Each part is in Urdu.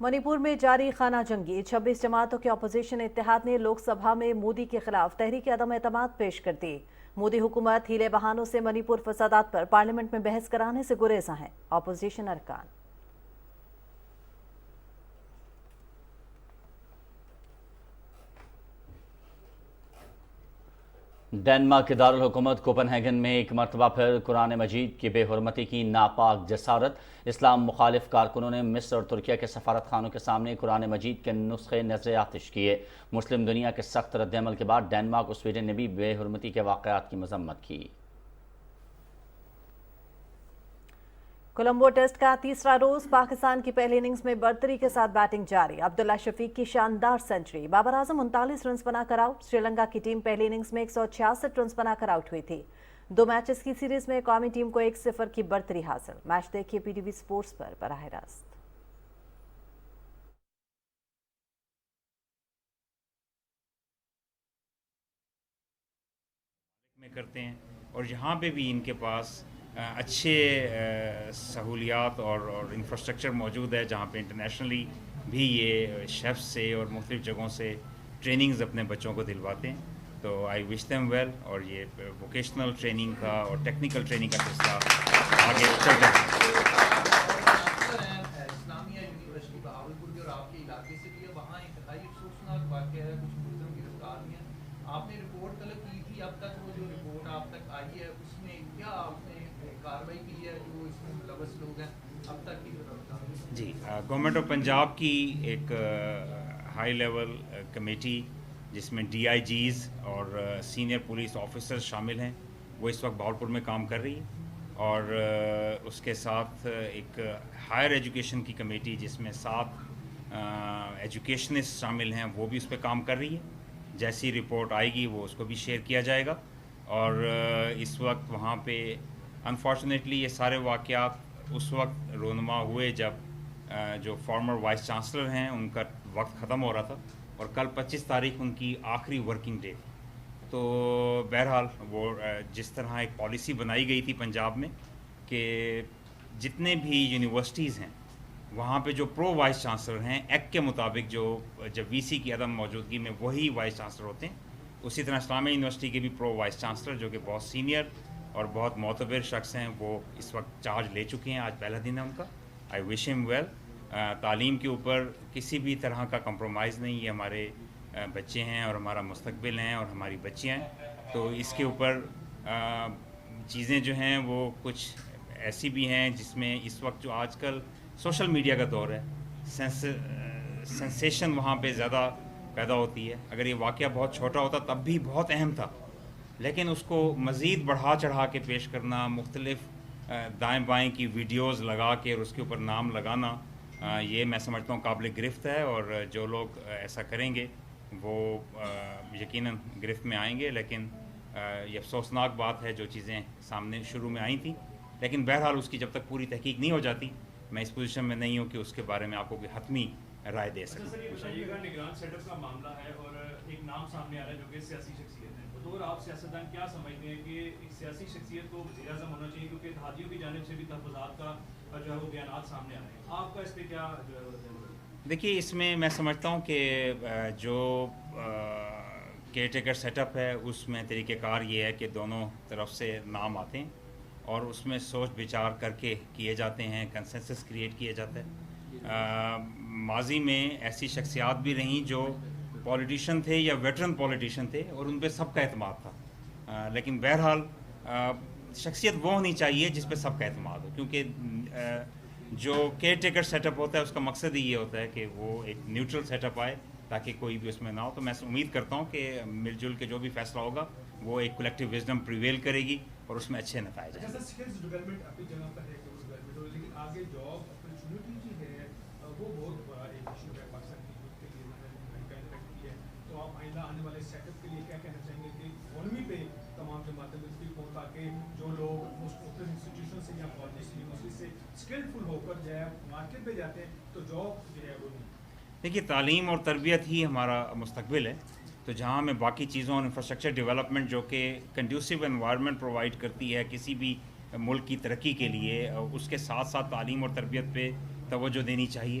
منی پور میں جاری خانہ جنگی 26 جماعتوں کے اپوزیشن اتحاد نے لوک سبھا میں مودی کے خلاف تحریک عدم اعتماد پیش کر دی۔ مودی حکومت ہیلے بہانوں سے منی پور فسادات پر پارلیمنٹ میں بحث کرانے سے گریزاں ہیں اپوزیشن ارکان۔ ڈنمارک کے دارالحکومت کوپن ہیگن میں ایک مرتبہ پھر قرآن مجید کی بے حرمتی کی ناپاک جسارت۔ اسلام مخالف کارکنوں نے مصر اور ترکیہ کے سفارت خانوں کے سامنے قرآن مجید کے نسخے نظر آتش کیے۔ مسلم دنیا کے سخت رد عمل کے بعد ڈنمارک اور سویڈن نے بھی بے حرمتی کے واقعات کی مذمت کی۔ کولمبو ٹیسٹ کا تیسرا روز پاکستان کی پہلی اننگز میں برتری کے ساتھ بیٹنگ جاری۔ عبداللہ شفیق کی شاندار سنچری، بابر اعظم 39 رنز بنا کر آؤٹ۔ سری لنکا کی ٹیم پہلی اننگز میں 166 رنز بنا کر آؤٹ ہوئی تھی۔ 2 میچز کی سیریز میں قومی ٹیم کو 1-0 کی برتری حاصل۔ میچ دیکھیے پی ٹی وی سپورٹس پر براہ راست۔ میں کرتے ہیں اور یہاں پہ بھی ان کے پاس اچھے سہولیات اور انفراسٹرکچر موجود ہے، جہاں پہ انٹرنیشنلی بھی یہ شیف سے اور مختلف جگہوں سے ٹریننگز اپنے بچوں کو دلواتے ہیں۔ تو آئی وش دیم ویل، اور یہ ووکیشنل ٹریننگ کا اور ٹیکنیکل ٹریننگ کا سلسلہ آگے چلتا ہے۔ اسلامیہ یونیورسٹی بہاولپور کے اور آپ کے علاقے سے بھی ہے، وہاں انتہائی افسوسناک واقعہ ہے، کچھ ملزم گرفتار ہوئے ہیں۔ آپ نے رپورٹ طلب کی تھی، اب تک وہ جو رپورٹ آپ تک آئی ہے اس میں کیا آپ نے کارروائی کی ہے؟ جو اس میں ملوث لوگ ہیں اب تک کی ضرورت؟ جی، گورنمنٹ آف پنجاب کی ایک ہائی لیول کمیٹی جس میں ڈی آئی جیز اور سینئر پولیس آفیسرز شامل ہیں، وہ اس وقت بہاولپور میں کام کر رہی ہے، اور اس کے ساتھ ایک ہائر ایجوکیشن کی کمیٹی جس میں 7 ایجوکیشنسٹ شامل ہیں، وہ بھی اس پہ کام کر رہی ہے۔ جیسی رپورٹ آئے گی وہ اس کو بھی شیئر کیا جائے گا۔ اور اس وقت وہاں پہ انفارچونیٹلی یہ سارے واقعات اس وقت رونما ہوئے جب جو فارمر وائس چانسلر ہیں ان کا وقت ختم ہو رہا تھا، اور کل 25 تاریخ ان کی آخری ورکنگ ڈے تھی۔ تو بہرحال وہ جس طرح ایک پالیسی بنائی گئی تھی پنجاب میں کہ جتنے بھی یونیورسٹیز ہیں وہاں پہ جو پرو وائس چانسلر ہیں ایکٹ کے مطابق، جو جب وی سی کی عدم موجودگی میں وہی وائس چانسلر ہوتے ہیں، اسی طرح اسلامیہ یونیورسٹی کے بھی پرو وائس چانسلر جو کہ بہت سینئر اور بہت معتبر شخص ہیں، وہ اس وقت چارج لے چکے ہیں۔ آج پہلا دن ہے ان کا۔ آئی وش ہم ویل۔ تعلیم کے اوپر کسی بھی طرح کا کمپرومائز نہیں، یہ ہمارے بچے ہیں اور ہمارا مستقبل ہیں اور ہماری بچیاں ہیں۔ تو اس کے اوپر چیزیں جو ہیں وہ کچھ ایسی بھی ہیں جس میں اس وقت جو آج کل سوشل میڈیا کا دور ہے، سینسیشن وہاں پہ زیادہ پیدا ہوتی ہے۔ اگر یہ واقعہ بہت چھوٹا ہوتا تب بھی بہت اہم تھا، لیکن اس کو مزید بڑھا چڑھا کے پیش کرنا، مختلف دائیں بائیں کی ویڈیوز لگا کے اور اس کے اوپر نام لگانا، یہ میں سمجھتا ہوں قابل گرفت ہے، اور جو لوگ ایسا کریں گے وہ یقیناً گرفت میں آئیں گے۔ لیکن یہ افسوسناک بات ہے جو چیزیں سامنے شروع میں آئی تھیں، لیکن بہرحال اس کی جب تک پوری تحقیق نہیں ہو جاتی میں اس پوزیشن میں نہیں ہوں کہ اس کے بارے میں آپ کو کوئی حتمی رائے دے سکوں۔ سر، یہ بتائیے گا نگران سیٹ اپ کا معاملہ ہے اور ایک نام سامنے آ رہا ہے جو کہ سیاسی شخصیت ہے، بطور آپ سیاستدان کیا سمجھتے ہیں کہ ایک سیاسی شخصیت کو وزیر اعظم ہونا چاہیے، کیونکہ اتحادیوں کی جانب سے بھی تحفظات کا جو ہے وہ بیانات سامنے آ رہے ہیں، آپ کا اس پہ کیا جو ہے؟ دیکھیے، اس میں میں سمجھتا ہوں کہ جو کیئر ٹیکر سیٹ اپ ہے اس میں طریقہ کار یہ ہے کہ دونوں طرف سے نام آتے ہیں اور اس میں سوچ بچار کر کے کیے جاتے ہیں، کنسنسس کریٹ کیا جاتا ہے۔ ماضی میں ایسی شخصیات بھی رہیں جو پولیٹیشین تھے یا ویٹرن پولیٹیشین تھے اور ان پہ سب کا اعتماد تھا، لیکن بہرحال شخصیت وہ ہونی چاہیے جس پہ سب کا اعتماد ہو، کیونکہ جو کیئر ٹیکر سیٹ اپ ہوتا ہے اس کا مقصد ہی یہ ہوتا ہے کہ وہ ایک نیوٹرل سیٹ اپ آئے تاکہ کوئی بھی اس میں نہ ہو۔ تو میں امید کرتا ہوں کہ مل جل کے جو بھی فیصلہ ہوگا وہ ایک کولیکٹیو وزڈم پریویل کرے گی اور اس میں اچھے نتائج آئیں گے۔ سکلز ڈیولپمنٹ اپنی جگہ پر ہے کہ ڈیولپمنٹ ہو، لیکن آگے جاب اپرچونیٹی جو ہے وہ بہت بڑا ایک ایشو ہے پاکستان کی یوتھ کے لیے۔ تو آپ آئندہ آنے والے سیٹ اپ کے لیے کیا کہنا چاہیں گے کہ اکانومی پہ تمام جماعتیں متفق ہوں تاکہ جو لوگ مختلف انسٹیٹیوشن سے یا کالج یونیورسٹی سے اسکلفل ہو کر جو ہے مارکیٹ پہ جاتے ہیں تو جاب جو ہے وہ نہیں۔ دیکھیے، تعلیم اور تربیت ہی ہمارا مستقبل ہے، تو جہاں ہمیں باقی چیزوں اور انفراسٹرکچر ڈیولپمنٹ جو کہ کنڈیوسیو انوائرمنٹ پرووائڈ کرتی ہے کسی بھی ملک کی ترقی کے لیے، اس کے ساتھ ساتھ تعلیم اور تربیت پہ توجہ دینی چاہیے۔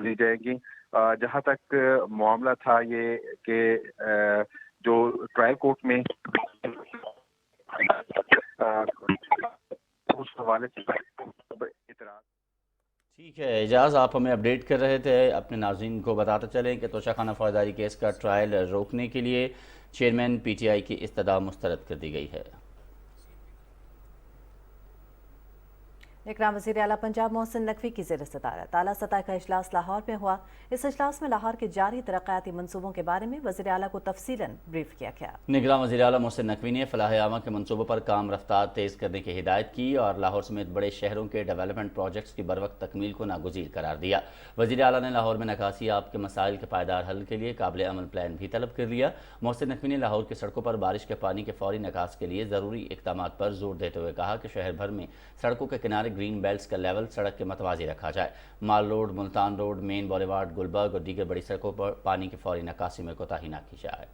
لی جائے گی. جہاں تک معاملہ تھا یہ کہ جو ٹرائل کورٹ میں اس حوالے سے اعتراض. ٹھیک ہے اعجاز، آپ ہمیں اپڈیٹ کر رہے تھے. اپنے ناظرین کو بتاتے چلیں کہ توشہ خانہ فوجداری کیس کا ٹرائل روکنے کے لیے چیئرمین پی ٹی آئی کی استدعا مسترد کر دی گئی ہے. اکرام وزیر اعلیٰ پنجاب محسن نقوی کی زیر صدارت اعلیٰ سطح کا اجلاس لاہور میں ہوا. اس اجلاس میں لاہور کے جاری ترقیاتی منصوبوں کے بارے میں وزیر اعلیٰ کو تفصیلاً بریف کیا گیا. نگراں وزیر اعلیٰ محسن نقوی نے فلاح عامہ کے منصوبوں پر کام رفتار تیز کرنے کی ہدایت کی اور لاہور سمیت بڑے شہروں کے ڈیولپمنٹ پروجیکٹس کی بروقت تکمیل کو ناگزیر قرار دیا. وزیر اعلیٰ نے لاہور میں نکاسی آب کے مسائل کے پائیدار حل کے لیے قابل عمل پلان بھی طلب کر لیا. محسن نقوی نے لاہور کی سڑکوں پر بارش کے پانی کے فوری نکاس کے لیے ضروری اقدامات پر زور دیتے ہوئے کہا کہ شہر بھر میں سڑکوں کے کنارے گرین بیلٹس کا لیول سڑک کے متوازی رکھا جائے. مال روڈ، ملتان روڈ، مین بالیوارڈ، گلبرگ اور دیگر بڑی سڑکوں پر پانی کی فوری نکاسی میں کوتاہی نہ کی جائے.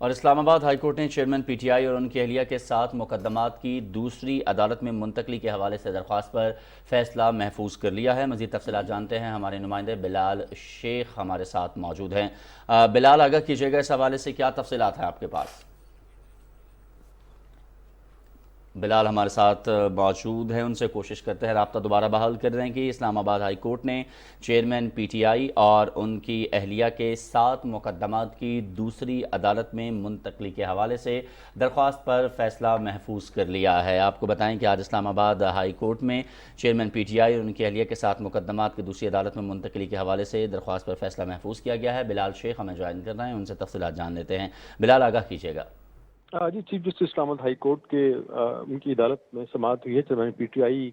اور اسلام آباد ہائی کورٹ نے چیئرمین پی ٹی آئی اور ان کی اہلیہ کے 7 مقدمات کی دوسری عدالت میں منتقلی کے حوالے سے درخواست پر فیصلہ محفوظ کر لیا ہے. مزید تفصیلات جانتے ہیں ہمارے نمائندے بلال شیخ ہمارے ساتھ موجود ہیں. بلال، آگاہ کیجیے گا اس حوالے سے کیا تفصیلات ہیں آپ کے پاس؟ بلال ہمارے ساتھ موجود ہیں، ان سے کوشش کرتے ہیں رابطہ دوبارہ بحال کر رہے ہیں کہ اسلام آباد ہائی کورٹ نے چیئرمین پی ٹی آئی اور ان کی اہلیہ کے 7 مقدمات کی دوسری عدالت میں منتقلی کے حوالے سے درخواست پر فیصلہ محفوظ کر لیا ہے. آپ کو بتائیں کہ آج اسلام آباد ہائی کورٹ میں چیئرمین پی ٹی آئی اور ان کی اہلیہ کے 7 مقدمات کی دوسری عدالت میں منتقلی کے حوالے سے درخواست پر فیصلہ محفوظ کیا گیا ہے. بلال شیخ ہمیں جوائن کر رہے ہیں، ان سے تفصیلات جان لیتے ہیں. بلال، آگاہ کیجیے گا. جی، چیف جسٹس اسلام آباد ہائی کورٹ کے ان کی عدالت میں سماعت ہوئی ہے. چیئرمین پی ٹی آئی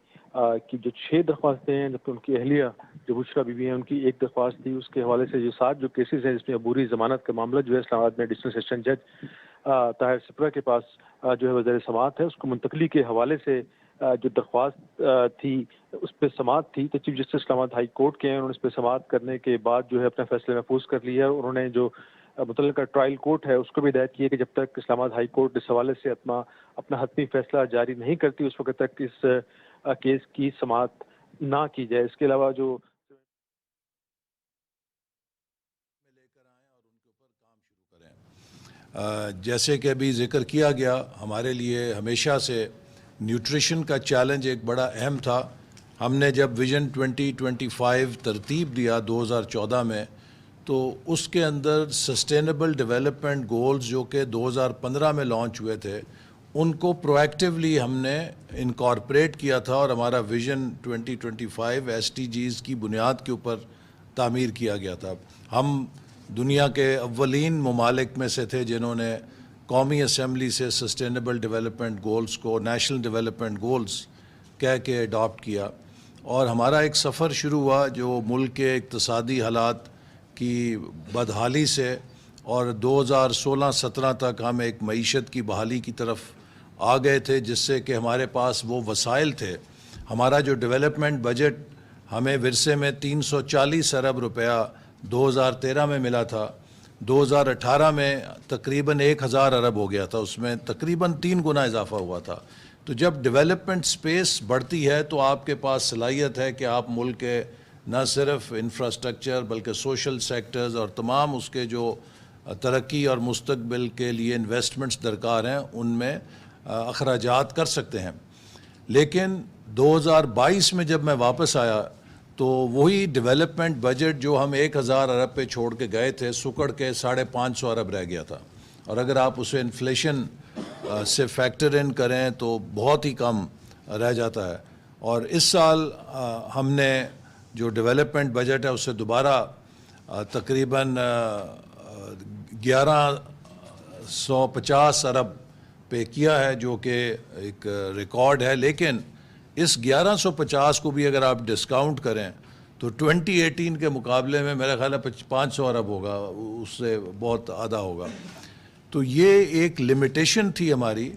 کی جو 6 درخواستیں ہیں، جبکہ ان کی اہلیہ جو بشرا بی بی ہیں ان کی 1 درخواست تھی. اس کے حوالے سے جو 7 جو کیسز ہیں جس میں عبوری ضمانت کا معاملہ جو ہے اسلام آباد میں ایڈیشنل سیشن جج طاہر سپرا کے پاس جو ہے وزیر سماعت ہے، اس کو منتقلی کے حوالے سے جو درخواست تھی اس پہ سماعت تھی. تو چیف جسٹس اسلام آباد ہائی کورٹ کے ہیں، انہوں نے اس پہ سماعت کرنے کے بعد جو ہے اپنا فیصلہ محفوظ کر لیا. انہوں نے جو متعلقہ ٹرائل کورٹ ہے اس کو بھی ہدایت کی ہے کہ جب تک اسلام آباد ہائی کورٹ اس حوالے سے اپنا حتمی فیصلہ جاری نہیں کرتی اس وقت تک اس کیس کی سماعت نہ کی جائے. اس کے علاوہ جو جیسے کہ ابھی ذکر کیا گیا، ہمارے لیے ہمیشہ سے نیوٹریشن کا چیلنج ایک بڑا اہم تھا. ہم نے جب ویژن 2025 ترتیب دیا 2014 میں، تو اس کے اندر سسٹینیبل ڈیولپمنٹ گولز جو کہ 2015 میں لانچ ہوئے تھے ان کو پرویکٹیولی ہم نے انکارپوریٹ کیا تھا اور ہمارا ویژن 2025 ایس ٹی جیز کی بنیاد کے اوپر تعمیر کیا گیا تھا. ہم دنیا کے اولین ممالک میں سے تھے جنہوں نے قومی اسمبلی سے سسٹینیبل ڈیولپمنٹ گولز کو نیشنل ڈیولپمنٹ گولز کہہ کے اڈاپٹ کیا. اور ہمارا ایک سفر شروع ہوا جو ملک کے اقتصادی حالات کی بدحالی سے، اور 2016-17 تک ہم ایک معیشت کی بحالی کی طرف آ گئے تھے جس سے کہ ہمارے پاس وہ وسائل تھے. ہمارا جو ڈیولپمنٹ بجٹ ہمیں ورثے میں 340 ارب روپیہ 2013 میں ملا تھا، 2018 میں تقریباً 1000 ارب ہو گیا تھا، اس میں تقریباً 3 گنا اضافہ ہوا تھا. تو جب ڈیولپمنٹ سپیس بڑھتی ہے تو آپ کے پاس صلاحیت ہے کہ آپ ملک کے نہ صرف انفراسٹرکچر بلکہ سوشل سیکٹرز اور تمام اس کے جو ترقی اور مستقبل کے لیے انویسٹمنٹس درکار ہیں ان میں اخراجات کر سکتے ہیں. لیکن 2022 میں جب میں واپس آیا تو وہی ڈیولپمنٹ بجٹ جو ہم 1000 ارب پہ چھوڑ کے گئے تھے سکڑ کے 550 ارب رہ گیا تھا. اور اگر آپ اسے انفلیشن سے فیکٹر ان کریں تو بہت ہی کم رہ جاتا ہے. اور اس سال ہم نے جو ڈیولپمنٹ بجٹ ہے اسے دوبارہ تقریباً 1150 ارب پہ کیا ہے جو کہ ایک ریکارڈ ہے. لیکن اس 1150 کو بھی اگر آپ ڈسکاؤنٹ کریں تو 2018 کے مقابلے میں میرا خیال ہے 500 ارب ہوگا، اس سے بہت آدھا ہوگا. تو یہ ایک لمیٹیشن تھی ہماری،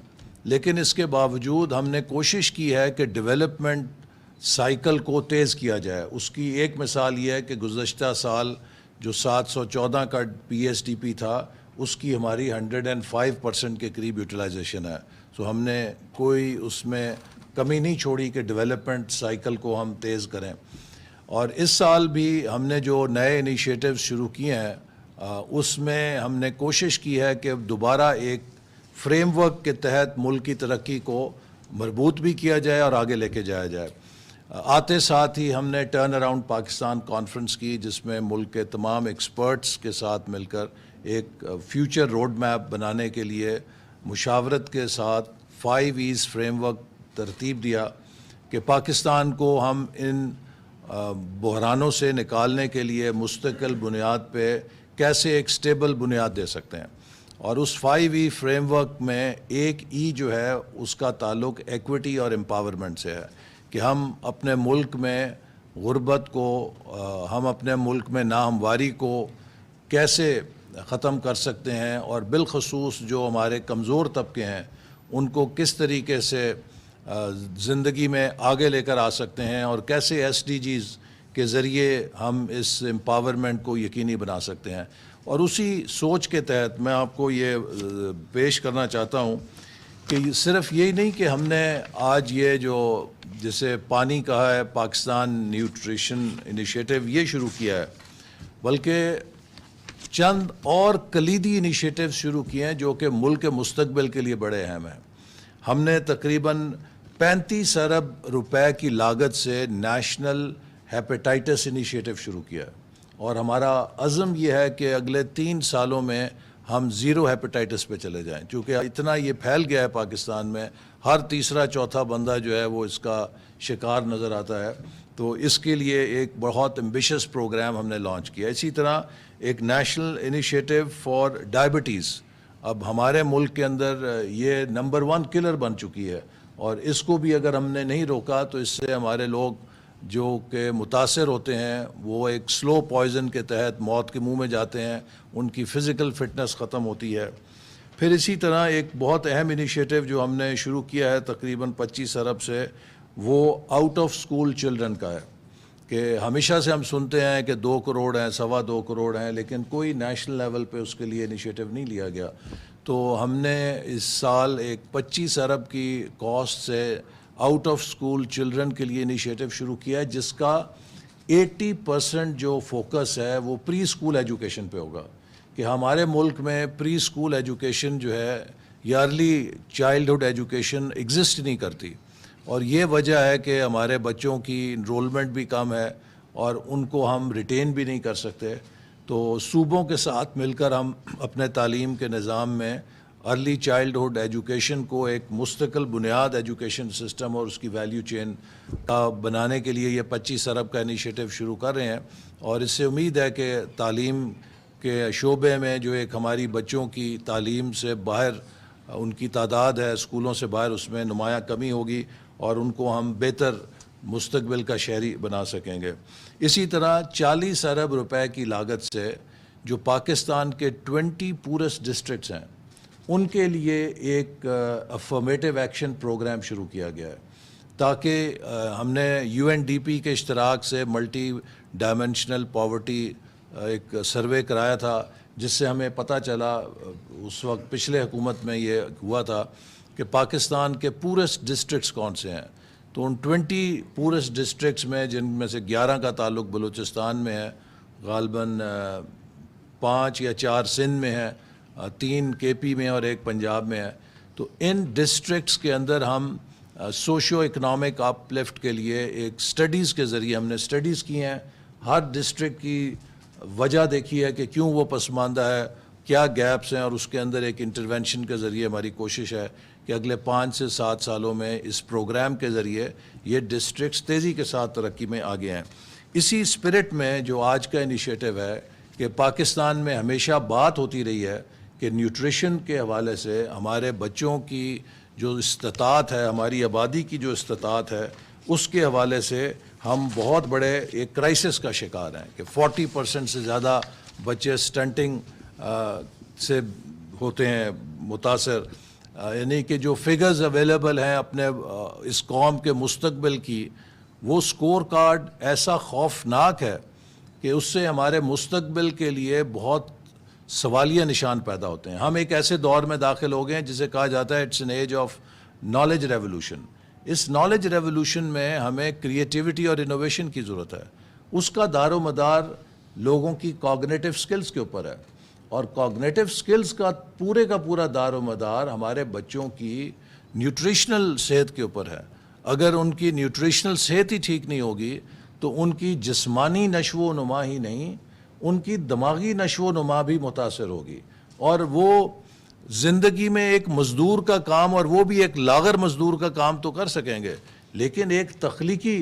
لیکن اس کے باوجود ہم نے کوشش کی ہے کہ ڈیولپمنٹ سائیکل کو تیز کیا جائے. اس کی ایک مثال یہ ہے کہ گزشتہ سال جو 714 کا PSDP تھا اس کی ہماری 105% کے قریب یوٹیلائزیشن ہے. سو ہم نے کوئی اس میں کمی نہیں چھوڑی کہ ڈیولپمنٹ سائیکل کو ہم تیز کریں. اور اس سال بھی ہم نے جو نئے انیشیٹیوز شروع کیے ہیں اس میں ہم نے کوشش کی ہے کہ دوبارہ ایک فریم ورک کے تحت ملک کی ترقی کو مربوط بھی کیا جائے اور آگے لے کے جایا جائے. آتے ساتھ ہی ہم نے ٹرن اراؤنڈ پاکستان کانفرنس کی جس میں ملک کے تمام ایکسپرٹس کے ساتھ مل کر ایک فیوچر روڈ میپ بنانے کے لیے مشاورت کے ساتھ 5 ایز فریم ورک ترتیب دیا کہ پاکستان کو ہم ان بحرانوں سے نکالنے کے لیے مستقل بنیاد پہ کیسے ایک سٹیبل بنیاد دے سکتے ہیں. اور اس 5 ای فریم ورک میں ایک ای جو ہے اس کا تعلق ایکوٹی اور امپاورمنٹ سے ہے کہ ہم اپنے ملک میں غربت کو ہم اپنے ملک میں ناہمواری کو کیسے ختم کر سکتے ہیں اور بالخصوص جو ہمارے کمزور طبقے ہیں ان کو کس طریقے سے زندگی میں آگے لے کر آ سکتے ہیں اور کیسے SDGs کے ذریعے ہم اس امپاورمنٹ کو یقینی بنا سکتے ہیں. اور اسی سوچ کے تحت میں آپ کو یہ پیش کرنا چاہتا ہوں کہ صرف یہی نہیں کہ ہم نے آج یہ جو جسے پانی کہا ہے پاکستان نیوٹریشن انیشیٹو یہ شروع کیا ہے بلکہ چند اور کلیدی انیشیٹیو شروع کیے ہیں جو کہ ملک کے مستقبل کے لیے بڑے اہم ہیں. ہم نے تقریباً 35 ارب روپے کی لاگت سے نیشنل ہیپیٹائٹس انیشیٹو شروع کیا ہے اور ہمارا عزم یہ ہے کہ اگلے 3 سالوں میں ہم 0 ہیپیٹائٹس پہ چلے جائیں چونکہ اتنا یہ پھیل گیا ہے پاکستان میں ہر تیسرا چوتھا بندہ جو ہے وہ اس کا شکار نظر آتا ہے. تو اس کے لیے ایک بہت ایمبیشس پروگرام ہم نے لانچ کیا. اسی طرح ایک نیشنل انیشیٹو فار ڈائبٹیز اب ہمارے ملک کے اندر یہ نمبر 1 کلر بن چکی ہے اور اس کو بھی اگر ہم نے نہیں روکا تو اس سے ہمارے لوگ جو کہ متاثر ہوتے ہیں وہ ایک سلو پوائزن کے تحت موت کے منہ میں جاتے ہیں, ان کی فزیکل فٹنس ختم ہوتی ہے. پھر اسی طرح ایک بہت اہم انیشیٹو جو ہم نے شروع کیا ہے تقریباً 25 ارب سے وہ آؤٹ آف سکول چلڈرن کا ہے کہ ہمیشہ سے ہم سنتے ہیں کہ 2 کروڑ ہیں 2.25 کروڑ ہیں لیکن کوئی نیشنل لیول پہ اس کے لیے انیشیٹو نہیں لیا گیا. تو ہم نے اس سال ایک 25 ارب کی کاسٹ سے آؤٹ آف سکول چلڈرن کے لیے انیشیٹو شروع کیا ہے جس کا 80% جو فوکس ہے وہ پری اسکول ایجوکیشن پہ ہوگا کہ ہمارے ملک میں پری اسکول ایجوکیشن جو ہے یا ارلی چائلڈہڈ ایجوکیشن ایگزسٹ نہیں کرتی اور یہ وجہ ہے کہ ہمارے بچوں کی انرولمنٹ بھی کم ہے اور ان کو ہم ریٹین بھی نہیں کر سکتے. تو صوبوں کے ساتھ مل کر ہم اپنے تعلیم کے نظام میں ارلی چائلڈہڈ ایجوکیشن کو ایک مستقل بنیاد ایجوکیشن سسٹم اور اس کی ویلیو چین کا بنانے کے لیے یہ 25 ارب کا انیشیٹو شروع کر رہے ہیں. اور اس سے امید ہے کہ تعلیم کے شعبے میں جو ایک ہماری بچوں کی تعلیم سے باہر ان کی تعداد ہے اسکولوں سے باہر اس میں نمایاں کمی ہوگی اور ان کو ہم بہتر مستقبل کا شہری بنا سکیں گے. اسی طرح 40 ارب روپے کی لاگت سے جو پاکستان کے 20 پورسٹ ڈسٹرکٹس ہیں ان کے لیے ایک افرمیٹیو ایکشن پروگرام شروع کیا گیا ہے تاکہ ہم نے UNDP کے اشتراک سے ملٹی ڈائمنشنل پاورٹی ایک سروے کرایا تھا جس سے ہمیں پتہ چلا اس وقت پچھلے حکومت میں یہ ہوا تھا کہ پاکستان کے پورسٹ ڈسٹرکٹس کون سے ہیں. تو ان 20 پورسٹ ڈسٹرکٹس میں جن میں سے 11 کا تعلق بلوچستان میں ہے, غالباً 5 یا 4 سندھ میں ہے, 3 KP میں اور 1 پنجاب میں ہے. تو ان ڈسٹرکٹس کے اندر ہم سوشو اکنامک اپ لفٹ کے لیے ایک سٹڈیز کے ذریعے ہم نے سٹڈیز کی ہیں. ہر ڈسٹرکٹ کی وجہ دیکھی ہے کہ کیوں وہ پسماندہ ہے, کیا گیپس ہیں, اور اس کے اندر ایک انٹرونشن کے ذریعے ہماری کوشش ہے کہ اگلے 5 سے 7 سالوں میں اس پروگرام کے ذریعے یہ ڈسٹرکٹس تیزی کے ساتھ ترقی میں آگے ہیں. اسی اسپرٹ میں جو آج کا انیشیٹو ہے کہ پاکستان میں ہمیشہ بات ہوتی رہی ہے کہ نیوٹریشن کے حوالے سے ہمارے بچوں کی جو استطاعت ہے, ہماری آبادی کی جو استطاعت ہے, اس کے حوالے سے ہم بہت بڑے ایک کرائسس کا شکار ہیں کہ 40% سے زیادہ بچے سٹنٹنگ سے ہوتے ہیں متاثر. یعنی کہ جو فگرز اویلیبل ہیں اپنے اس قوم کے مستقبل کی, وہ سکور کارڈ ایسا خوفناک ہے کہ اس سے ہمارے مستقبل کے لیے بہت سوالیہ نشان پیدا ہوتے ہیں. ہم ایک ایسے دور میں داخل ہو گئے ہیں جسے کہا جاتا ہے it's an age of knowledge revolution. اس نالج ریولوشن میں ہمیں کریٹیوٹی اور انوویشن کی ضرورت ہے. اس کا دار و مدار لوگوں کی کوگنیٹو سکلز کے اوپر ہے, اور کوگنیٹو سکلز کا پورا دار و مدار ہمارے بچوں کی نیوٹریشنل صحت کے اوپر ہے. اگر ان کی نیوٹریشنل صحت ہی ٹھیک نہیں ہوگی تو ان کی جسمانی نشو و نما ہی نہیں, ان کی دماغی نشو و نما بھی متاثر ہوگی, اور وہ زندگی میں ایک مزدور کا کام, اور وہ بھی ایک لاغر مزدور کا کام تو کر سکیں گے, لیکن ایک تخلیقی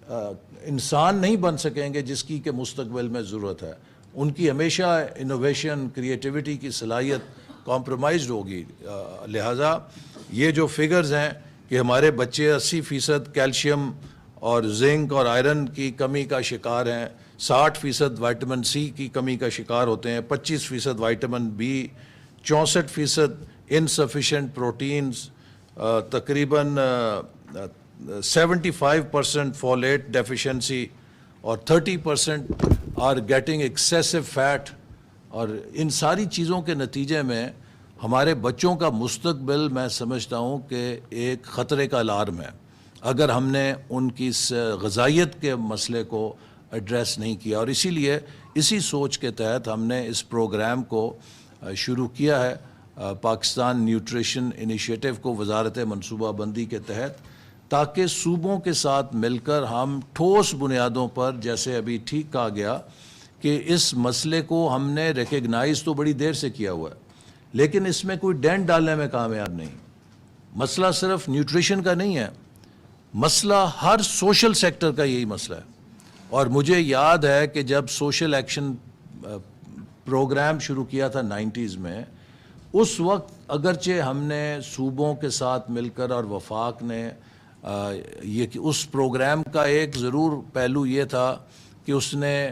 انسان نہیں بن سکیں گے جس کی کہ مستقبل میں ضرورت ہے. ان کی ہمیشہ انوویشن کریٹیوٹی کی صلاحیت کمپرومائزڈ ہوگی. لہٰذا یہ جو فگرز ہیں کہ ہمارے بچے 80% کیلشیم اور زنک اور آئرن کی کمی کا شکار ہیں, 60% وائٹامن سی کی کمی کا شکار ہوتے ہیں, 25% وائٹامن بی, 64% انسفیشینٹ پروٹینز, تقریباً 75% فولیٹ ڈیفیشنسی, اور 30% آر گیٹنگ ایکسیسو فیٹ. اور ان ساری چیزوں کے نتیجے میں ہمارے بچوں کا مستقبل میں سمجھتا ہوں کہ ایک خطرے کا الارم ہے اگر ہم نے ان کی غذائیت کے مسئلے کو ایڈریس نہیں کیا. اور اسی لیے اسی سوچ کے تحت ہم نے اس پروگرام کو شروع کیا ہے, پاکستان نیوٹریشن انیشیٹو کو وزارت منصوبہ بندی کے تحت, تاکہ صوبوں کے ساتھ مل کر ہم ٹھوس بنیادوں پر, جیسے ابھی ٹھیک کہا گیا کہ اس مسئلے کو ہم نے ریکگنائز تو بڑی دیر سے کیا ہوا ہے, لیکن اس میں کوئی ڈینٹ ڈالنے میں کامیاب نہیں. مسئلہ صرف نیوٹریشن کا نہیں ہے, مسئلہ ہر سوشل سیکٹر کا یہی مسئلہ ہے. اور مجھے یاد ہے کہ جب سوشل ایکشن پروگرام شروع کیا تھا 90s میں, اس وقت اگرچہ ہم نے صوبوں کے ساتھ مل کر اور وفاق نے اس پروگرام کا ایک ضرور پہلو یہ تھا کہ اس نے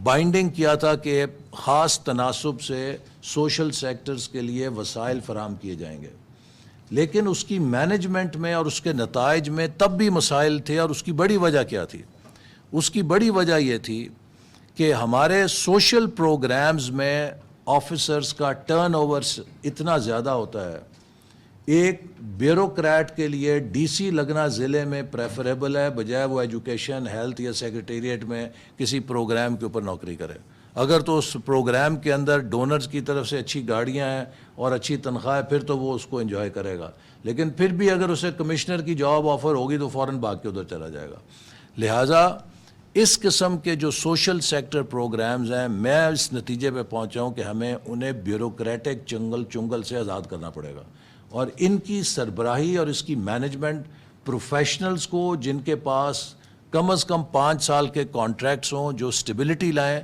بائنڈنگ کیا تھا کہ خاص تناسب سے سوشل سیکٹرز کے لیے وسائل فراہم کیے جائیں گے, لیکن اس کی مینجمنٹ میں اور اس کے نتائج میں تب بھی مسائل تھے. اور اس کی بڑی وجہ کیا تھی؟ اس کی بڑی وجہ یہ تھی کہ ہمارے سوشل پروگرامز میں آفیسرز کا ٹرن اوور اتنا زیادہ ہوتا ہے. ایک بیوروکریٹ کے لیے ڈی سی لگنا ضلع میں پریفریبل ہے بجائے وہ ایجوکیشن, ہیلتھ یا سیکریٹریٹ میں کسی پروگرام کے اوپر نوکری کرے. اگر تو اس پروگرام کے اندر ڈونرز کی طرف سے اچھی گاڑیاں ہیں اور اچھی تنخواہ ہے, پھر تو وہ اس کو انجوائے کرے گا, لیکن پھر بھی اگر اسے کمشنر کی جاب آفر ہوگی تو فوراً بھاگ کے ادھر چلا جائے گا. لہٰذا اس قسم کے جو سوشل سیکٹر پروگرامز ہیں, میں اس نتیجے پہ پہنچا ہوں کہ ہمیں انہیں بیوروکریٹک چنگل سے آزاد کرنا پڑے گا, اور ان کی سربراہی اور اس کی مینجمنٹ پروفیشنلز کو, جن کے پاس کم از کم 5 سال کے کانٹریکٹس ہوں, جو سٹیبلٹی لائیں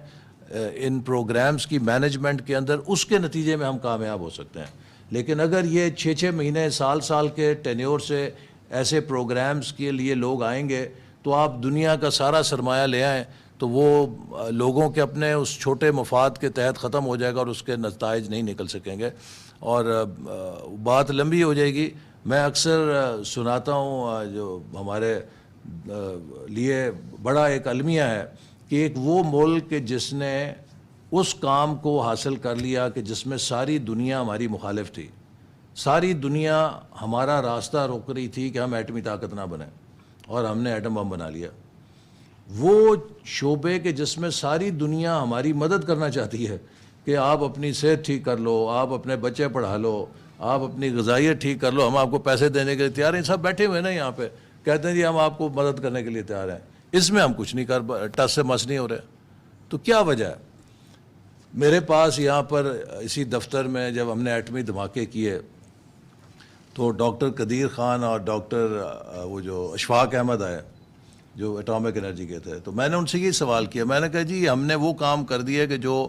ان پروگرامز کی مینجمنٹ کے اندر, اس کے نتیجے میں ہم کامیاب ہو سکتے ہیں. لیکن اگر یہ 6 مہینے سال کے ٹینیور سے ایسے پروگرامز کے لیے لوگ آئیں گے تو آپ دنیا کا سارا سرمایہ لے آئیں تو وہ لوگوں کے اپنے اس چھوٹے مفاد کے تحت ختم ہو جائے گا اور اس کے نتائج نہیں نکل سکیں گے, اور بات لمبی ہو جائے گی. میں اکثر سناتا ہوں, جو ہمارے لیے بڑا ایک المیہ ہے کہ ایک وہ ملک کہ جس نے اس کام کو حاصل کر لیا کہ جس میں ساری دنیا ہماری مخالف تھی, ساری دنیا ہمارا راستہ روک رہی تھی کہ ہم ایٹمی طاقت نہ بنیں, اور ہم نے ایٹم بم بنا لیا. وہ شعبے کہ جس میں ساری دنیا ہماری مدد کرنا چاہتی ہے کہ آپ اپنی صحت ٹھیک کر لو, آپ اپنے بچے پڑھا لو, آپ اپنی غذائیت ٹھیک کر لو, ہم آپ کو پیسے دینے کے لیے تیار ہیں. سب بیٹھے ہوئے نا یہاں پہ, کہتے ہیں جی ہم آپ کو مدد کرنے کے لیے تیار ہیں. اس میں ہم کچھ نہیں کر, ٹس سے مس نہیں ہو رہے. تو کیا وجہ ہے؟ میرے پاس یہاں پر اسی دفتر میں جب ہم نے ایٹمی دھماکے کیے تو ڈاکٹر قدیر خان اور ڈاکٹر وہ جو اشفاق احمد آئے جو اٹامک انرجی کے تھے, تو میں نے ان سے یہ سوال کیا. میں نے کہا جی ہم نے وہ کام کر دیا کہ جو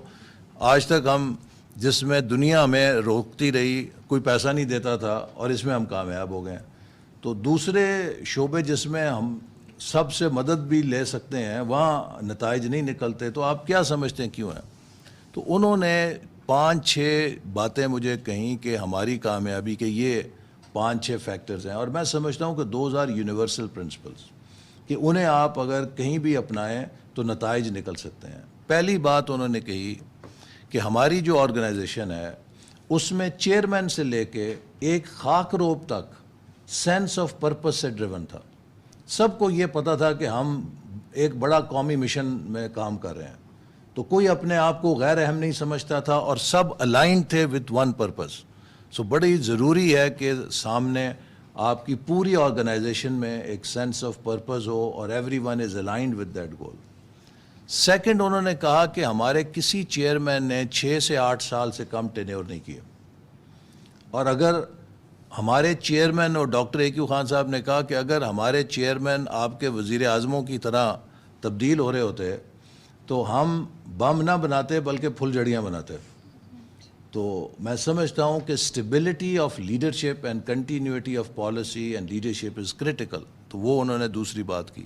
آج تک ہم, جس میں دنیا ہمیں روکتی رہی, کوئی پیسہ نہیں دیتا تھا, اور اس میں ہم کامیاب ہو گئے. تو دوسرے شعبے جس میں ہم سب سے مدد بھی لے سکتے ہیں وہاں نتائج نہیں نکلتے, تو آپ کیا سمجھتے ہیں کیوں ہیں؟ تو انہوں نے 5-6 باتیں مجھے کہیں کہ ہماری کامیابی کے یہ 5-6 فیکٹرز ہیں, اور میں سمجھتا ہوں کہ دوز آر یونیورسل پرنسپلز, کہ انہیں آپ اگر کہیں بھی اپنائیں تو نتائج نکل سکتے ہیں. پہلی بات انہوں نے کہی کہ ہماری جو آرگنائزیشن ہے اس میں چیئرمین سے لے کے ایک خاک روب تک سینس آف پرپس سے ڈریون تھا. سب کو یہ پتہ تھا کہ ہم ایک بڑا قومی مشن میں کام کر رہے ہیں, تو کوئی اپنے آپ کو غیر اہم نہیں سمجھتا تھا اور سب الائنڈ تھے وتھ ون پرپس. سو بڑی ضروری ہے کہ سامنے آپ کی پوری آرگنائزیشن میں ایک سینس آف پرپس ہو اور every one is aligned with that goal. Second, انہوں نے کہا کہ ہمارے کسی چیئرمین نے 6 سے 8 سال سے کم ٹینیور نہیں کیا, اور اگر ہمارے چیئرمین, اور ڈاکٹر اے کیو خان صاحب نے کہا کہ اگر ہمارے چیئرمین آپ کے وزیر اعظموں کی طرح تبدیل ہو رہے ہوتے تو ہم بم نہ بناتے بلکہ پھل جھڑیاں بناتے. تو میں سمجھتا ہوں کہ stability of leadership and continuity of policy and leadership is critical. تو وہ انہوں نے دوسری بات کی.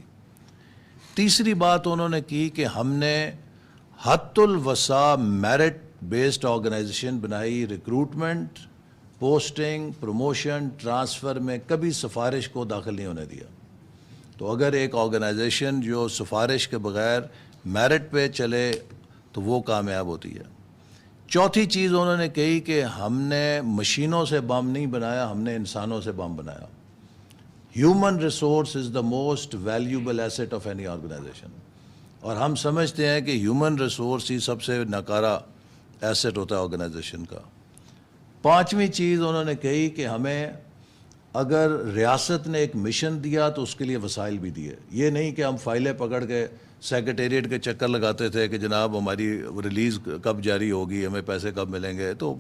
تیسری بات انہوں نے کی کہ ہم نے حت الوسع میرٹ بیسڈ آرگنائزیشن بنائی. ریکروٹمنٹ, پوسٹنگ, پروموشن, ٹرانسفر میں کبھی سفارش کو داخل نہیں ہونے دیا. تو اگر ایک آرگنائزیشن جو سفارش کے بغیر میرٹ پہ چلے تو وہ کامیاب ہوتی ہے. چوتھی چیز انہوں نے کہی کہ ہم نے مشینوں سے بم نہیں بنایا, ہم نے انسانوں سے بم بنایا. Human resource is the most valuable asset of any organisation, اور ہم سمجھتے ہیں کہ ہیومن ریسورس ہی سب سے ناکارہ ایسٹ ہوتا ہے آرگنائزیشن کا. پانچویں چیز انہوں نے کہی کہ ہمیں اگر ریاست نے ایک مشن دیا تو اس کے لیے وسائل بھی دیے. یہ نہیں کہ ہم فائلیں پکڑ کے سیکریٹریٹ کے چکر لگاتے تھے کہ جناب ہماری ریلیز کب جاری ہوگی, ہمیں پیسے کب ملیں گے. تو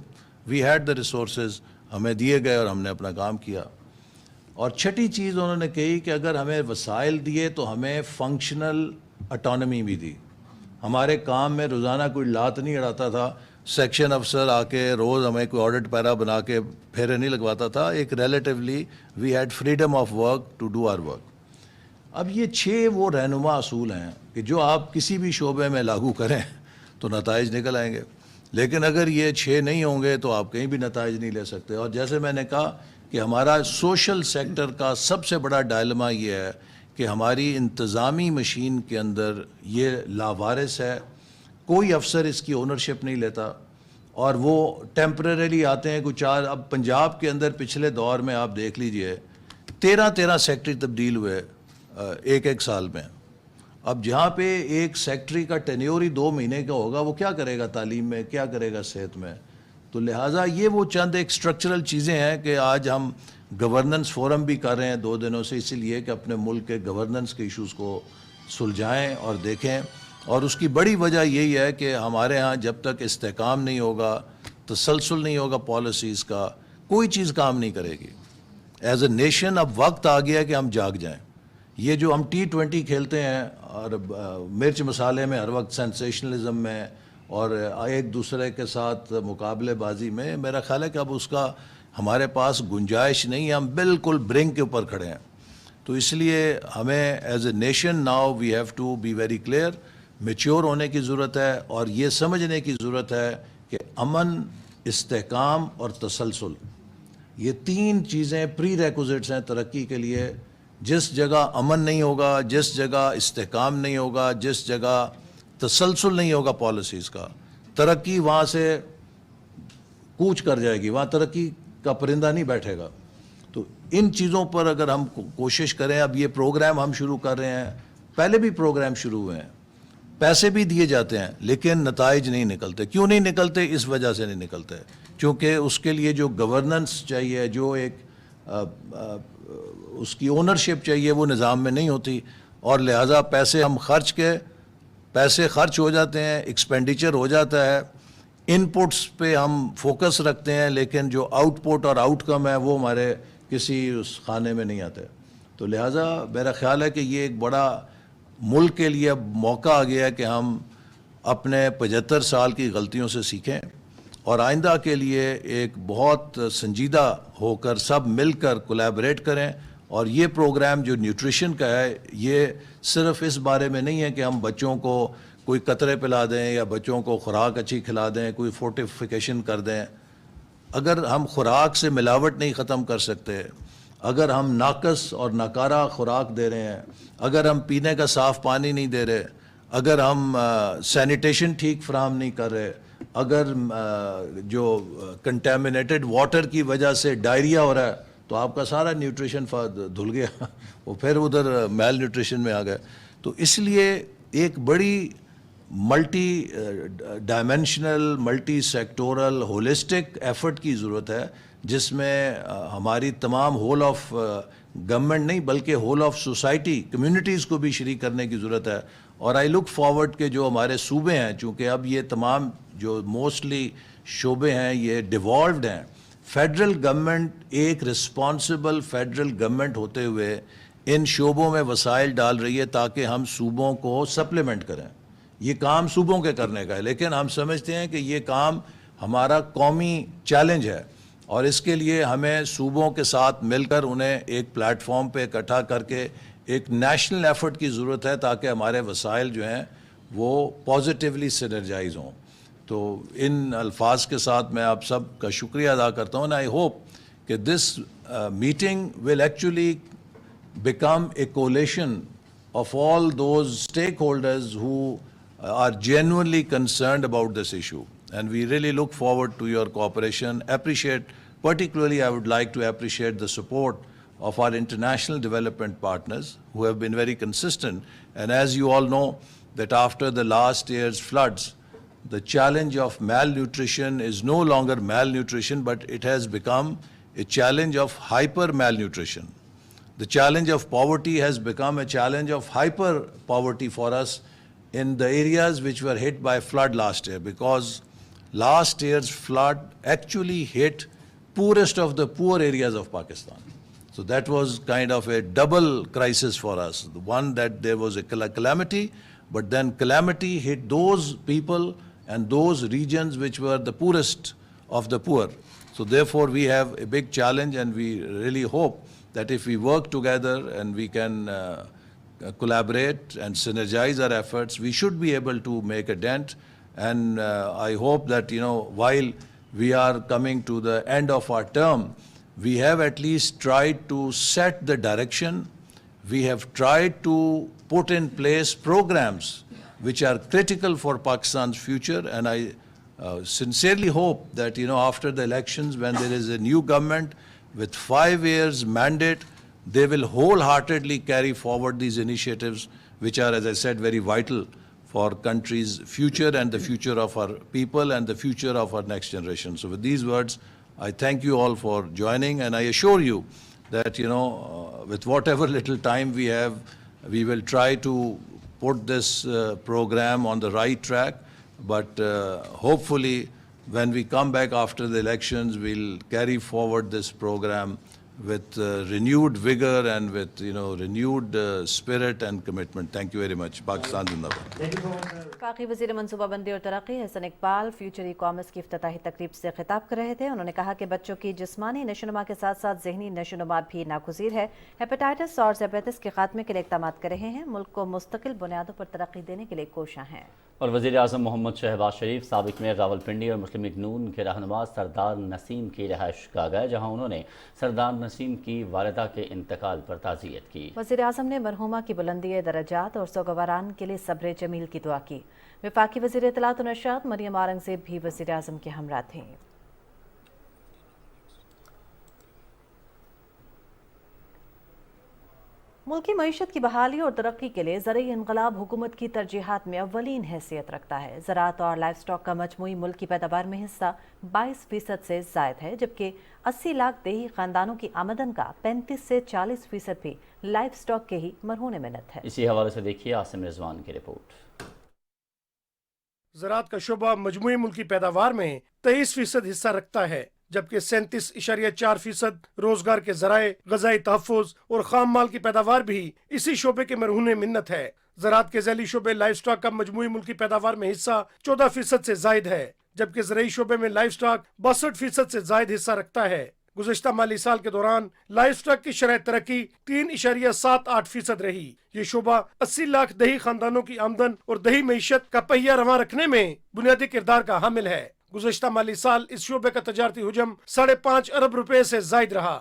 وی ہیڈ دا ریسورسز, ہمیں دیے گئے اور ہم نے اپنا کام کیا. اور چھٹی چیز انہوں نے کہی کہ اگر ہمیں وسائل دیے تو ہمیں فنکشنل اٹانومی بھی دی. ہمارے کام میں روزانہ کوئی لات نہیں اڑاتا تھا, سیکشن افسر آ کے روز ہمیں کوئی آڈٹ پیرا بنا کے پھیرے نہیں لگواتا تھا. ایک relatively we had freedom of work to do or work. اب یہ 6 وہ رہنما اصول ہیں کہ جو آپ کسی بھی شعبے میں لاگو کریں تو نتائج نکل آئیں گے, لیکن اگر یہ 6 نہیں ہوں گے تو آپ کہیں بھی نتائج نہیں لے سکتے. اور جیسے میں نے کہا کہ ہمارا سوشل سیکٹر کا سب سے بڑا ڈائلما یہ ہے کہ ہماری انتظامی مشین کے اندر یہ لاوارث ہے, کوئی افسر اس کی اونرشپ نہیں لیتا, اور وہ ٹیمپریریلی آتے ہیں. کچھ اب پنجاب کے اندر پچھلے دور میں آپ دیکھ لیجئے 13 سیکٹری تبدیل ہوئے ایک سال میں. اب جہاں پہ ایک سیکٹری کا ٹینیور ہی 2 مہینے کا ہوگا, وہ کیا کرے گا تعلیم میں, کیا کرے گا صحت میں. تو لہٰذا یہ وہ چند ایک اسٹرکچرل چیزیں ہیں کہ آج ہم گورننس فورم بھی کر رہے ہیں 2 دنوں سے, اسی لیے کہ اپنے ملک کے گورننس کے ایشوز کو سلجھائیں اور دیکھیں. اور اس کی بڑی وجہ یہی ہے کہ ہمارے ہاں جب تک استحکام نہیں ہوگا, تسلسل نہیں ہوگا پالیسیز کا, کوئی چیز کام نہیں کرے گی. ایز اے نیشن اب وقت آ گیا کہ ہم جاگ جائیں. یہ جو ہم T20 کھیلتے ہیں اور مرچ مسالے میں ہر وقت سینسیشنلزم میں اور ایک دوسرے کے ساتھ مقابلے بازی میں, میرا خیال ہے کہ اب اس کا ہمارے پاس گنجائش نہیں ہے. ہم بالکل برنک کے اوپر کھڑے ہیں. تو اس لیے ہمیں as a nation now we have to be very clear, mature ہونے کی ضرورت ہے, اور یہ سمجھنے کی ضرورت ہے کہ امن, استحکام اور تسلسل, یہ 3 چیزیں پری ریکوزٹس ہیں ترقی کے لیے. جس جگہ امن نہیں ہوگا, جس جگہ استحکام نہیں ہوگا, جس جگہ تسلسل نہیں ہوگا پالیسیز کا, ترقی وہاں سے کوچ کر جائے گی, وہاں ترقی کا پرندہ نہیں بیٹھے گا. تو ان چیزوں پر اگر ہم کوشش کریں, اب یہ پروگرام ہم شروع کر رہے ہیں, پہلے بھی پروگرام شروع ہوئے ہیں, پیسے بھی دیے جاتے ہیں, لیکن نتائج نہیں نکلتے. کیوں نہیں نکلتے؟ اس وجہ سے نہیں نکلتے کیونکہ اس کے لیے جو گورننس چاہیے, جو ایک اس کی اونرشپ چاہیے, وہ نظام میں نہیں ہوتی. اور لہٰذا پیسے ہم پیسے خرچ ہو جاتے ہیں, ایکسپینڈیچر ہو جاتا ہے, ان پٹس پہ ہم فوکس رکھتے ہیں, لیکن جو آؤٹ پٹ اور آؤٹ کم ہے وہ ہمارے کسی اس خانے میں نہیں آتے. تو لہٰذا میرا خیال ہے کہ یہ ایک بڑا ملک کے لیے اب موقع آ گیا ہے کہ ہم اپنے 75 سال کی غلطیوں سے سیکھیں اور آئندہ کے لیے ایک بہت سنجیدہ ہو کر سب مل کر کولیبریٹ کریں. اور یہ پروگرام جو نیوٹریشن کا ہے, یہ صرف اس بارے میں نہیں ہے کہ ہم بچوں کو کوئی قطرے پلا دیں یا بچوں کو خوراک اچھی کھلا دیں, کوئی فورٹیفیکیشن کر دیں. اگر ہم خوراک سے ملاوٹ نہیں ختم کر سکتے, اگر ہم ناقص اور ناکارہ خوراک دے رہے ہیں, اگر ہم پینے کا صاف پانی نہیں دے رہے, اگر ہم سینیٹیشن ٹھیک فراہم نہیں کر رہے, اگر جو کنٹامنیٹڈ واٹر کی وجہ سے ڈائریا ہو رہا ہے, تو آپ کا سارا نیوٹریشن دھل گیا, وہ پھر ادھر میل نیوٹریشن میں آ گئے. تو اس لیے ایک بڑی multi dimensional, multi sectoral, holistic effort کی ضرورت ہے, جس میں ہماری تمام ہول آف گورنمنٹ نہیں بلکہ ہول آف سوسائٹی, کمیونٹیز کو بھی شریک کرنے کی ضرورت ہے. اور آئی لک فارورڈ کہ جو ہمارے صوبے ہیں, چونکہ اب یہ تمام جو موسٹلی شعبے ہیں یہ ڈیوالوڈ ہیں, فیڈرل گورنمنٹ ایک رسپانسبل فیڈرل گورنمنٹ ہوتے ہوئے ان شعبوں میں وسائل ڈال رہی ہے تاکہ ہم صوبوں کو سپلیمنٹ کریں. یہ کام صوبوں کے کرنے کا ہے, لیکن ہم سمجھتے ہیں کہ یہ کام ہمارا قومی چیلنج ہے, اور اس کے لیے ہمیں صوبوں کے ساتھ مل کر انہیں ایک پلیٹ فارم پہ اکٹھا کر کے ایک نیشنل ایفرٹ کی ضرورت ہے تاکہ ہمارے وسائل جو ہیں وہ پازیٹیولی سینرجائز ہوں. تو ان الفاظ کے ساتھ میں آپ سب کا شکریہ ادا کرتا ہوں. آئی ہوپ کہ this meeting will actually become a coalition of all those stakeholders who are genuinely concerned about this issue. And we really look forward to your cooperation. Particularly I would like to appreciate the support of our international development partners who have been very consistent. And as you all know, that after the last year's floods, the challenge of malnutrition is no longer malnutrition, but it has become a challenge of hyper malnutrition. The challenge of poverty has become a challenge of hyper poverty for us in the areas which were hit by flood last year, because last year's flood actually hit poorest of the poor areas of Pakistan. So that was kind of a double crisis for us. The one that there was a calamity, but then calamity hit those people and those regions which were the poorest of the poor. So therefore we have a big challenge, and we really hope that if we work together and we can collaborate and synergize our efforts, we should be able to make a dent. And I hope that, while we are coming to the end of our term, we have at least tried to set the direction. We have tried to put in place programs which are critical for Pakistan's future. And I sincerely hope that, after the elections, when there is a new government with 5 years mandate, they will wholeheartedly carry forward these initiatives, which are, as I said, very vital for country's future and the future of our people and the future of our next generation. So with these words, I thank you all for joining, and I assure you that, with whatever little time we have, we will try to put this program on the right track. But hopefully, when we come back after the elections, we'll carry forward this program with renewed vigor and with renewed spirit and commitment. Thank you very much. Pakistan Zindabad. وفاقی وزیر منصوبہ بندی اور ترقی حسن اقبال فیوچر ای کامرس کی افتتاحی تقریب سے خطاب کر رہے تھے. انہوں نے کہا کہ بچوں کی جسمانی نشوونما کے ساتھ ساتھ ذہنی نشوونما بھی ناگزیر ہے. ہیپاٹائٹس اور ذیابیطس کے خاتمے کے لیے اقدامات کر رہے ہیں. ملک کو مستقل بنیادوں پر ترقی دینے کے لیے کوشاں ہیں. اور وزیر اعظم محمد شہباز شریف سابق میئر راولپنڈی اور مسلم لیگ نون کے رہنما سردار نسیم کی رہائش گاہ گئے، جہاں انہوں نے سردار نسیم کی والدہ کے انتقال پر تعزیت کی. وزیر اعظم نے مرحومہ کی بلندی درجات اور سوگواران کے لیے صبر جمیل کی دعا کی. وفاقی وزیر اطلاعات و نشریات مریم اورنگزیب بھی وزیر اعظم کے ہمراہ تھیں. ملکی معیشت کی بحالی اور ترقی کے لیے زرعی انقلاب حکومت کی ترجیحات میں اولین حیثیت رکھتا ہے. زراعت اور لائف سٹاک کا مجموعی ملک کی پیداوار میں حصہ 22% سے زائد ہے، جبکہ 80 لاکھ دیہی خاندانوں کی آمدن کا 35 سے 40% بھی لائف سٹاک کے ہی مرہون منت ہے. اسی حوالے سے دیکھیے عاصم رضوان کی رپورٹ. زراعت کا شعبہ مجموعی ملکی پیداوار میں 23% حصہ رکھتا ہے، جبکہ 37.4% روزگار کے ذرائع، غذائی تحفظ اور خام مال کی پیداوار بھی اسی شعبے کے مرہون منت ہے. زراعت کے ذیلی شعبے لائف سٹاک کا مجموعی ملکی پیداوار میں حصہ 14% سے زائد ہے، جبکہ زرعی شعبے میں لائف سٹاک 62% سے زائد حصہ رکھتا ہے. گزشتہ مالی سال کے دوران لائف سٹاک کی شرح ترقی 3.78% رہی. یہ شعبہ 80 لاکھ دیہی خاندانوں کی آمدن اور دیہی معیشت کا پہیہ رواں رکھنے میں بنیادی کردار کا حامل ہے. گزشتہ مالی سال اس شعبے کا تجارتی حجم 5.5 ارب روپے سے زائد رہا.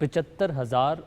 75,000